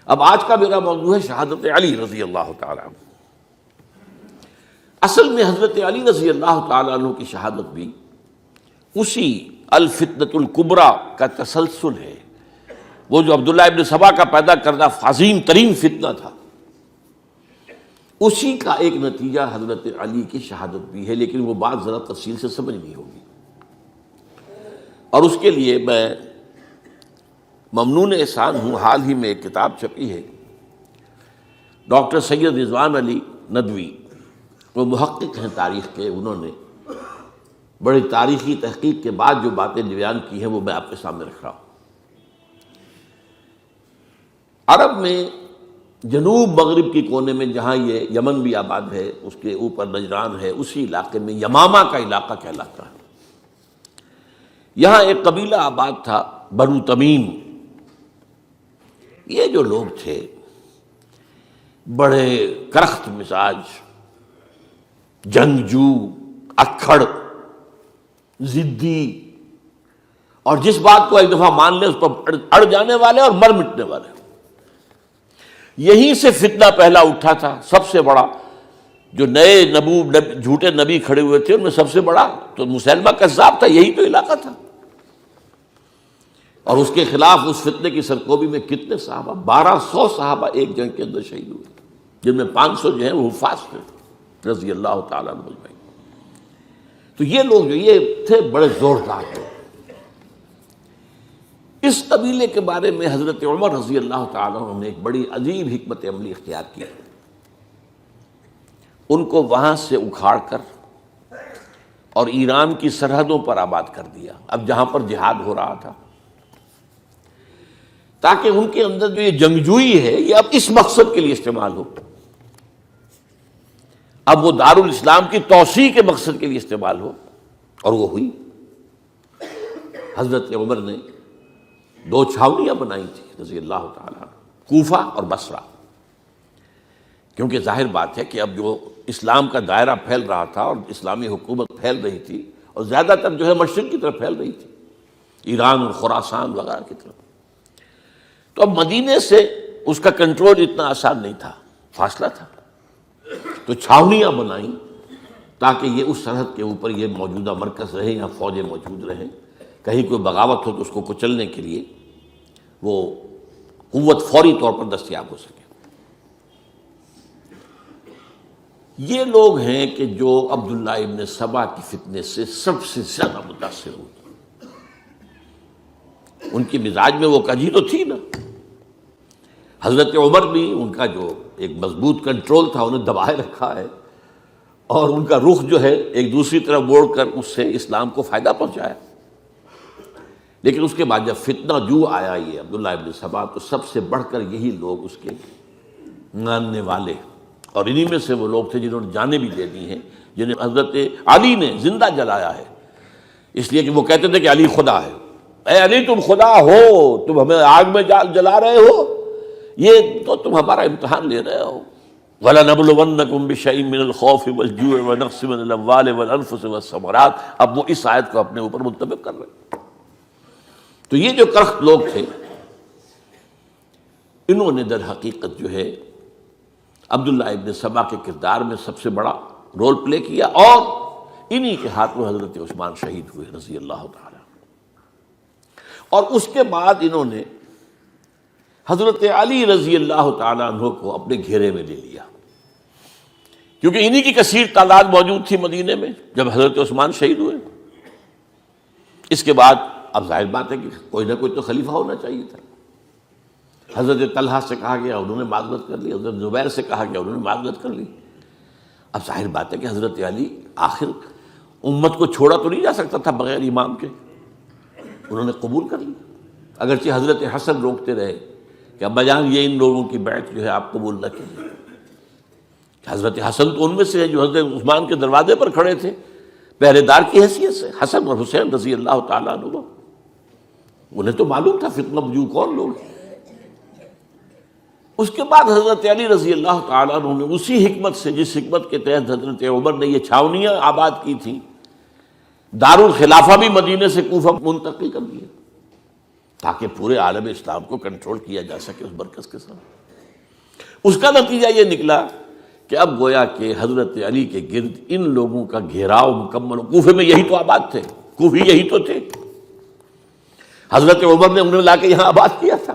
اب آج کا میرا موضوع ہے شہادت علی رضی اللہ تعالیٰ عنہ۔ اصل میں حضرت علی رضی اللہ تعالیٰ عنہ کی شہادت بھی اسی الفتنۃ الکبریٰ کا تسلسل ہے۔ وہ جو عبداللہ ابن سبا کا پیدا کردہ عظیم ترین فتنہ تھا، اسی کا ایک نتیجہ حضرت علی کی شہادت بھی ہے، لیکن وہ بات ذرا تفصیل سے سمجھنی ہوگی، اور اس کے لیے میں ممنون احسان ہوں۔ حال ہی میں ایک کتاب چھپی ہے، ڈاکٹر سید رضوان علی ندوی، وہ محقق ہیں تاریخ کے، انہوں نے بڑی تاریخی تحقیق کے بعد جو باتیں بیان کی ہیں وہ میں آپ کے سامنے رکھ رہا ہوں۔ عرب میں جنوب مغرب کی کونے میں، جہاں یہ یمن بھی آباد ہے، اس کے اوپر نجران ہے، اسی علاقے میں یمامہ کا علاقہ کہلاتا ہے۔ یہاں ایک قبیلہ آباد تھا، بنو تمیم۔ یہ جو لوگ تھے بڑے کرخت مزاج، جنگجو، اکھڑ، ضدی، اور جس بات کو ایک دفعہ مان لے اس پر اڑ جانے والے اور مر مٹنے والے۔ یہیں سے فتنہ پہلا اٹھا تھا، سب سے بڑا جو نئے جھوٹے نبی کھڑے ہوئے تھے ان میں سب سے بڑا تو مسیلمہ کذاب تھا، یہی تو علاقہ تھا۔ اور اس کے خلاف اس فتنے کی سرکوبی میں کتنے صحابہ، 1200 صحابہ ایک جنگ کے اندر شہید ہوئے، جن میں 500 جو ہیں وہ حفاظ تھے رضی اللہ تعالیٰ عنہ اجمعین۔ تو یہ لوگ جو یہ تھے بڑے زوردار تھے۔ اس قبیلے کے بارے میں حضرت عمر رضی اللہ تعالیٰ عنہ نے ایک بڑی عجیب حکمت عملی اختیار کی۔ ان کو وہاں سے اکھاڑ کر اور ایران کی سرحدوں پر آباد کر دیا، اب جہاں پر جہاد ہو رہا تھا، تاکہ ان کے اندر جو یہ جنگجوئی ہے یہ اب اس مقصد کے لیے استعمال ہو، اب وہ دارالاسلام کی توسیع کے مقصد کے لیے استعمال ہو، اور وہ ہوئی۔ حضرت عمر نے 2 چھاؤنیاں بنائی تھی رضی اللہ تعالیٰ عنہ، کوفہ اور بصرہ، کیونکہ ظاہر بات ہے کہ اب جو اسلام کا دائرہ پھیل رہا تھا اور اسلامی حکومت پھیل رہی تھی، اور زیادہ تر جو ہے مشرق کی طرف پھیل رہی تھی، ایران اور خراسان وغیرہ کی طرف، تو اب مدینے سے اس کا کنٹرول اتنا آسان نہیں تھا، فاصلہ تھا، تو چھاؤنیاں بنائیں تاکہ یہ اس سرحد کے اوپر یہ موجودہ مرکز رہے یا فوجیں موجود رہیں، کہیں کوئی بغاوت ہو تو اس کو کچلنے کے لیے وہ قوت فوری طور پر دستیاب ہو سکے۔ یہ لوگ ہیں کہ جو عبداللہ ابن سبا کی فتنے سے سب سے زیادہ متاثر ہوئے۔ ان کی مزاج میں وہ کجی تو تھی نا۔ حضرت عمر بھی ان کا جو ایک مضبوط کنٹرول تھا انہیں دبائے رکھا ہے، اور ان کا رخ جو ہے ایک دوسری طرف موڑ کر اس سے اسلام کو فائدہ پہنچایا۔ لیکن اس کے بعد جب فتنہ جو آیا یہ عبداللہ ابن سبا، تو سب سے بڑھ کر یہی لوگ اس کے ماننے والے، اور انہی میں سے وہ لوگ تھے جنہوں نے جانیں بھی دے دی ہیں، جنہیں حضرت علی نے زندہ جلایا ہے، اس لیے کہ وہ کہتے تھے کہ علی خدا ہے۔ اے علی تم خدا ہو، تم ہمیں آگ میں جلا رہے ہو، یہ تو تم ہمارا امتحان لے رہے ہو۔ وَلَنَبْلُوَنَّكُمْ بِشَيْءٍ مِّنَ الْخَوْفِ وَالْجُوعِ وَنَقْصٍ مِّنَ الْأَمْوَالِ وَالْأَنفُسِ وَالثَّمَرَاتِ۔ اب وہ اس آیت کو اپنے اوپر منطبق کر رہے ہیں۔ تو یہ جو کرخت لوگ تھے، انہوں نے در حقیقت جو ہے عبداللہ ابن سبا کے کردار میں سب سے بڑا رول پلے کیا، اور انہی کے ہاتھوں حضرت عثمان شہید ہوئے رضی اللہ تعالیٰ۔ اور اس کے بعد انہوں نے حضرت علی رضی اللہ تعالیٰ عنہ کو اپنے گھیرے میں لے لیا، کیونکہ انہی کی کثیر تعداد موجود تھی مدینے میں جب حضرت عثمان شہید ہوئے۔ اس کے بعد اب ظاہر بات ہے کہ کوئی نہ کوئی تو خلیفہ ہونا چاہیے تھا۔ حضرت طلحہ سے کہا گیا، انہوں نے معذرت کر لی، حضرت زبیر سے کہا گیا، انہوں نے معذرت کر لی۔ اب ظاہر بات ہے کہ حضرت علی آخر امت کو چھوڑا تو نہیں جا سکتا تھا بغیر امام کے، انہوں نے قبول کر لی، اگرچہ حضرت حسن روکتے رہے کہ ابا جان یہ ان لوگوں کی بیعت جو ہے آپ قبول نہ کیجیے۔ حضرت حسن تو ان میں سے ہے جو حضرت عثمان کے دروازے پر کھڑے تھے پہرے دار کی حیثیت سے، حسن اور حسین رضی اللہ تعالیٰ عنہ، انہیں تو معلوم تھا فتنہ جو کون لوگ ہیں۔ اس کے بعد حضرت علی رضی اللہ تعالیٰ عنہ نے اسی حکمت سے، جس حکمت کے تحت حضرت عمر نے یہ چھاونیاں آباد کی تھی، دارالخلافہ بھی مدینے سے کوفہ منتقل کر دیا، تاکہ پورے عالم اسلام کو کنٹرول کیا جا سکے اس مرکز کے ساتھ۔ اس کا نتیجہ یہ نکلا کہ اب گویا کہ حضرت علی کے گرد ان لوگوں کا گھیراؤ مکمل، کوفے میں یہی تو آباد تھے، کوفی یہی تو تھے، حضرت عمر نے انہیں لا کے یہاں آباد کیا تھا۔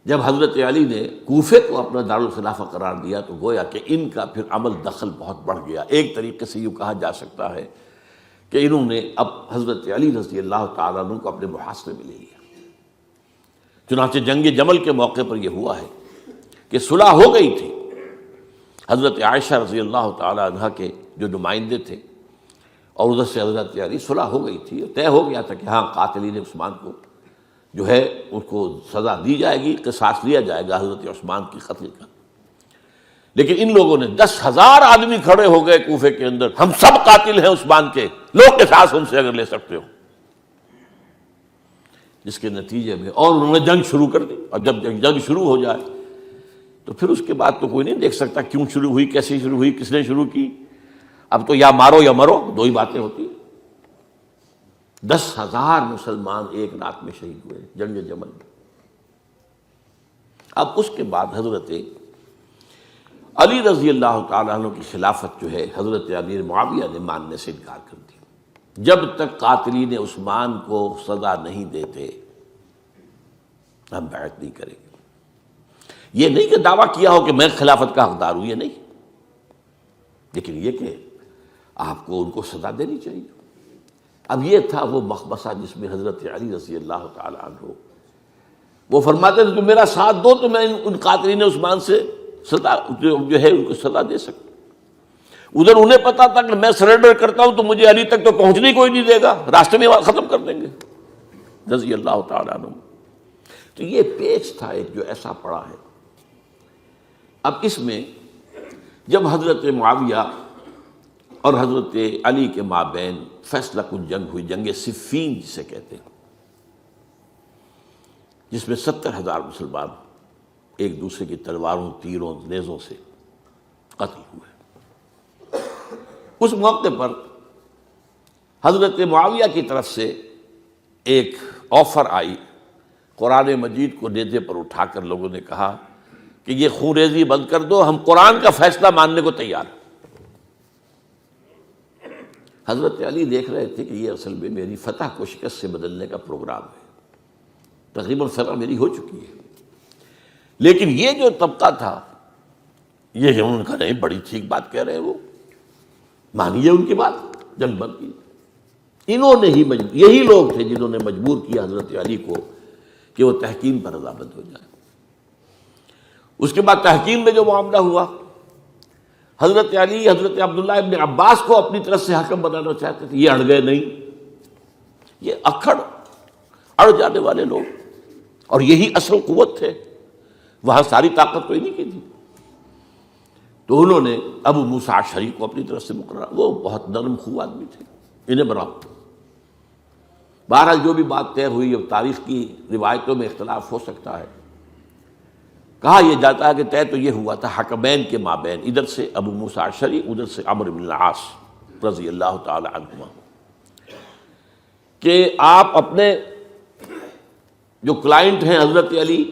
جب حضرت علی نے کوفے کو اپنا دارالخلافہ قرار دیا تو گویا کہ ان کا پھر عمل دخل بہت بڑھ گیا۔ ایک طریقے سے یوں کہا جا سکتا ہے کہ انہوں نے اب حضرت علی رضی اللہ تعالیٰ عنہ کو اپنے محاصرے میں لے لیا۔ چنانچہ جنگ جمل کے موقع پر یہ ہوا ہے کہ صلح ہو گئی تھی، حضرت عائشہ رضی اللہ تعالیٰ عنہ کے جو نمائندے تھے اور ادھر سے حضرت علی، صلح ہو گئی تھی، طے ہو گیا تھا کہ ہاں قاتلین عثمان کو جو ہے اس کو سزا دی جائے گی، قصاص لیا جائے گا حضرت عثمان کی قتل کا۔ لیکن ان لوگوں نے 10,000 آدمی کھڑے ہو گئے کوفے کے اندر، ہم سب قاتل ہیں عثمان کے، لو قصاص ان سے اگر لے سکتے ہو، جس کے نتیجے میں اور انہوں نے جنگ شروع کر دی۔ اور جب جنگ شروع ہو جائے تو پھر اس کے بعد تو کوئی نہیں دیکھ سکتا کیوں شروع ہوئی، کیسے شروع ہوئی، کس نے شروع کی۔ اب تو یا مارو یا مرو، دو ہی باتیں ہوتی۔ 10,000 مسلمان ایک رات میں شہید ہوئے جنگ جمل میں۔ اب اس کے بعد حضرت علی رضی اللہ تعالیٰ عنہ کی خلافت جو ہے حضرت امیر معاویہ نے ماننے سے انکار کر دی۔ جب تک قاتلین عثمان کو سزا نہیں دیتے ہم بیعت نہیں کریں گے۔ یہ نہیں کہ دعویٰ کیا ہو کہ میں خلافت کا حقدار ہوں، یہ نہیں، لیکن یہ کہ آپ کو ان کو سزا دینی چاہیے۔ اب یہ تھا وہ مخمصہ جس میں حضرت علی رضی اللہ تعالیٰ عنہ وہ فرماتے تھے تم میرا ساتھ دو تو میں ان قاتلین عثمان سے سزا جو ہے ان کو سزا دے سکتا۔ ادھر انہیں پتا تھا کہ میں سرنڈر کرتا ہوں تو مجھے علی تک تو پہنچنے کوئی نہیں دے گا، راستے میں ختم کر دیں گے رضی اللہ تعالیٰ عنہ۔ تو یہ پیچ تھا ایک جو ایسا پڑا ہے۔ اب اس میں جب حضرت معاویہ اور حضرت علی کے مابین فیصلہ کن جنگ ہوئی، جنگ صفین جسے کہتے ہیں، جس میں 70,000 مسلمان ایک دوسرے کی تلواروں، تیروں، نیزوں سے قتل ہوئے۔ اس موقع پر حضرت معاویہ کی طرف سے ایک آفر آئی، قرآن مجید کو نیزے پر اٹھا کر لوگوں نے کہا کہ یہ خون ریزی بند کر دو، ہم قرآن کا فیصلہ ماننے کو تیار ہیں۔ حضرت علی دیکھ رہے تھے کہ یہ اصل میں میری فتح کو شکست سے بدلنے کا پروگرام ہے، تقریباً فتح میری ہو چکی ہے، لیکن یہ جو طبقہ تھا یہ انہوں نے کہا نہیں بڑی ٹھیک بات کہہ رہے ہیں، وہ مانیے ان کی بات، جنگ بند کی۔ انہوں نے ہی یہی لوگ تھے جنہوں نے مجبور کیا حضرت علی کو کہ وہ تحکیم پر رضامند ہو جائے۔ اس کے بعد تحکیم میں جو معاملہ ہوا، حضرت علی حضرت عبداللہ ابن عباس کو اپنی طرف سے حکم بنانا چاہتے تھے، یہ اڑ گئے نہیں، یہ اڑ جانے والے لوگ، اور یہی اصل قوت تھے، وہاں ساری طاقت کوئی نہیں کی تھی۔ تو انہوں نے ابو موسیٰ اشعری کو اپنی طرف سے مقررہ، وہ بہت نرم خو آدمی تھے، انہیں بناؤ۔ بہرحال جو بھی بات طے ہوئی، اب تاریخ کی روایتوں میں اختلاف ہو سکتا ہے، کہا یہ جاتا ہے کہ طے تو یہ ہوا تھا حکمین کے مابین، ادھر سے ابو موسیٰ اشعری، ادھر سے عمرو بن العاص رضی اللہ تعالی عنہما، کہ آپ اپنے جو کلائنٹ ہیں حضرت علی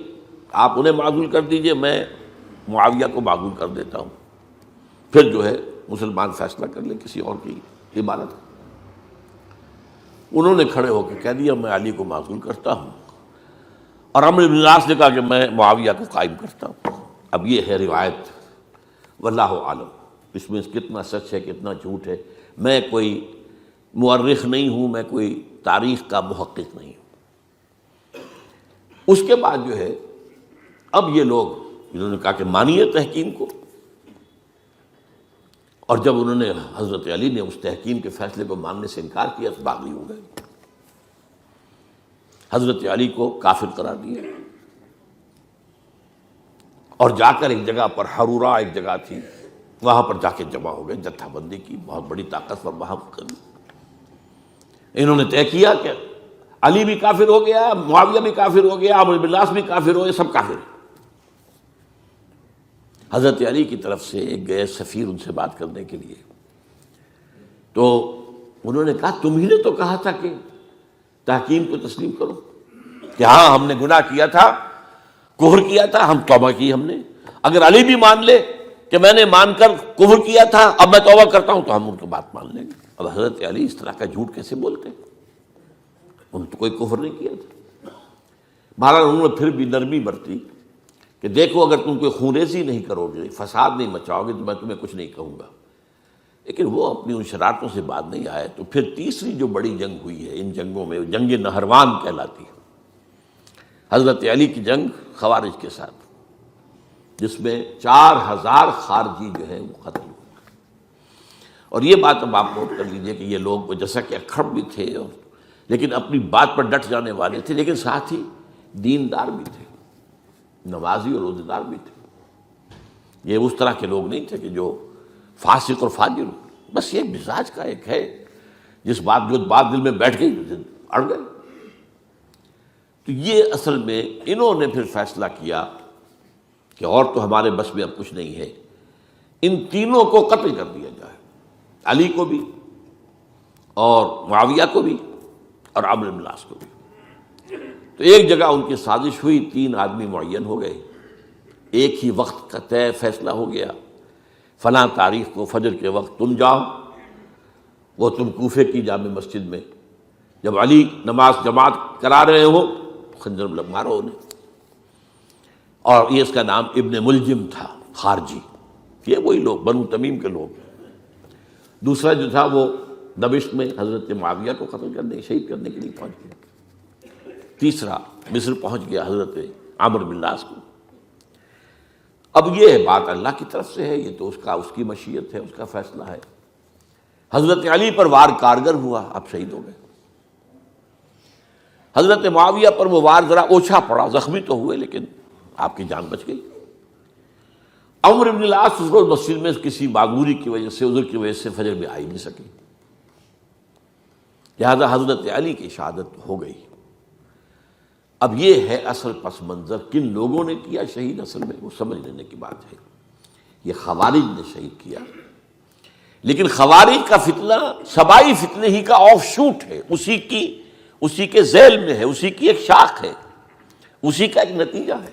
آپ انہیں معزول کر دیجئے، میں معاویہ کو معزول کر دیتا ہوں، پھر جو ہے مسلمان فیصلہ کر لیں کسی اور کی عبادت۔ انہوں نے کھڑے ہو کے کہہ دیا میں علی کو معزول کرتا ہوں، اور عمرو بن العاص نے کہا کہ میں معاویہ کو قائم کرتا ہوں۔ اب یہ ہے روایت، واللہ عالم اس میں کتنا سچ ہے کتنا جھوٹ ہے، میں کوئی مورخ نہیں ہوں، میں کوئی تاریخ کا محقق نہیں ہوں۔ اس کے بعد جو ہے اب یہ لوگ انہوں نے کہا کہ مانیے تحکیم کو، اور جب انہوں نے حضرت علی نے اس تحکیم کے فیصلے کو ماننے سے انکار کیا تو باغی ہو گئے، حضرت علی کو کافر قرار دیا، اور جا کر ایک جگہ پر حرورہ ایک جگہ تھی وہاں پر جا کے جمع ہو گئے، جتھا بندی کی، بہت بڑی طاقت پر وہاں کر انہوں نے طے کیا کہ علی بھی کافر ہو گیا، معاویہ بھی کافر ہو گیا، عمرو بن العاص بھی کافر ہو گئے، سب کافر ہیں۔ حضرت علی کی طرف سے ایک گئے سفیر ان سے بات کرنے کے لیے، تو انہوں نے کہا تم ہی نے تو کہا تھا کہ تحکیم کو تسلیم کرو، کہ ہاں ہم نے گناہ کیا تھا، کفر کیا تھا، ہم توبہ کی ہم نے۔ اگر علی بھی مان لے کہ میں نے مان کر کفر کیا تھا، اب میں توبہ کرتا ہوں، تو ہم ان کی بات مان لیں گے۔ اب حضرت علی اس طرح کا جھوٹ کیسے بولتے؟ انہوں نے تو کوئی کفر نہیں کیا تھا۔ بہرحال انہوں نے پھر بھی نرمی برتی کہ دیکھو اگر تم کوئی خونریزی نہیں کرو گے، فساد نہیں مچاؤ گے، تو میں تمہیں کچھ نہیں کہوں گا۔ لیکن وہ اپنی ان شرارتوں سے بعد نہیں آئے۔ تو پھر تیسری جو بڑی جنگ ہوئی ہے ان جنگوں میں، جنگ نہروان کہلاتی ہے، حضرت علی کی جنگ خوارج کے ساتھ، جس میں 4000 خارجی جو ہیں وہ قتل ہوئے۔ اور یہ بات اب آپ نوٹ کر لیجئے کہ یہ لوگ جیسا کہ اکھڑ بھی تھے لیکن اپنی بات پر ڈٹ جانے والے تھے، لیکن ساتھ ہی دیندار بھی تھے، نمازی اور روزہ دار بھی تھے۔ یہ اس طرح کے لوگ نہیں تھے کہ جو فاسق اور فاجر ہو، بس یہ مزاج کا ایک ہے، جو بات دل میں بیٹھ گئی اڑ گئے۔ تو یہ اصل میں انہوں نے پھر فیصلہ کیا کہ اور تو ہمارے بس میں اب کچھ نہیں ہے، ان تینوں کو قتل کر دیا جائے، علی کو بھی اور معاویہ کو بھی اور عمرو بن العاص کو بھی۔ تو ایک جگہ ان کی سازش ہوئی، 3 آدمی معین ہو گئے، ایک ہی وقت کا طے فیصلہ ہو گیا، فلاں تاریخ کو فجر کے وقت تم جاؤ، وہ تم کوفے کی جامع مسجد میں، جب علی نماز جماعت کرا رہے ہو خنجر مارو انہیں۔ اور یہ اس کا نام ابن ملجم تھا، خارجی، یہ وہی لوگ بنو تمیم کے لوگ۔ دوسرا جو تھا وہ دمشق میں حضرت معاویہ کو قتل کرنے شہید کرنے کے لیے پہنچ گیا۔ تیسرا مصر پہنچ گیا حضرت عمرو بن العاص کو۔ اب یہ بات اللہ کی طرف سے ہے، یہ تو اس کی مشیت ہے، اس کا فیصلہ ہے۔ حضرت علی پر وار کارگر ہوا، اب شہید ہو گئے۔ حضرت معاویہ پر وہ وار ذرا اوچھا پڑا، زخمی تو ہوئے لیکن آپ کی جان بچ گئی۔ عمرو بن العاص اس روز مسجد میں کسی معذوری کی وجہ سے، عذر کی وجہ سے فجر میں آ ہی نہیں سکے، لہذا حضرت علی کی شہادت ہو گئی۔ اب یہ ہے اصل پس منظر، کن لوگوں نے کیا شہید، اصل میں وہ سمجھ لینے کی بات ہے۔ یہ خوارج نے شہید کیا، لیکن خوارج کا فتنہ سبائی فتنے ہی کا آف شوٹ ہے، اسی کے ذیل میں ہے، اسی کی ایک شاخ ہے، اسی کا ایک نتیجہ ہے۔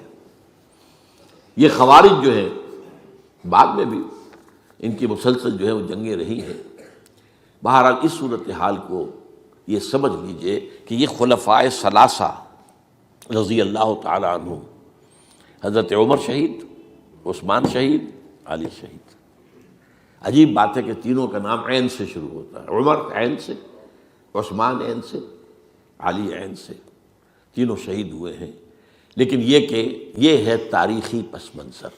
یہ خوارج جو ہے بعد میں بھی ان کی مسلسل جو ہے وہ جنگیں رہی ہیں۔ بہرحال اس صورتحال کو یہ سمجھ لیجئے کہ یہ خلفائے ثلاثہ رضی اللہ تعالی عنہ، حضرت عمر شہید، عثمان شہید، علی شہید۔ عجیب بات ہے کہ تینوں کا نام عین سے شروع ہوتا ہے، عمر عین سے، عثمان عین سے، علی عین سے، تینوں شہید ہوئے ہیں۔ لیکن یہ کہ یہ ہے تاریخی پس منظر۔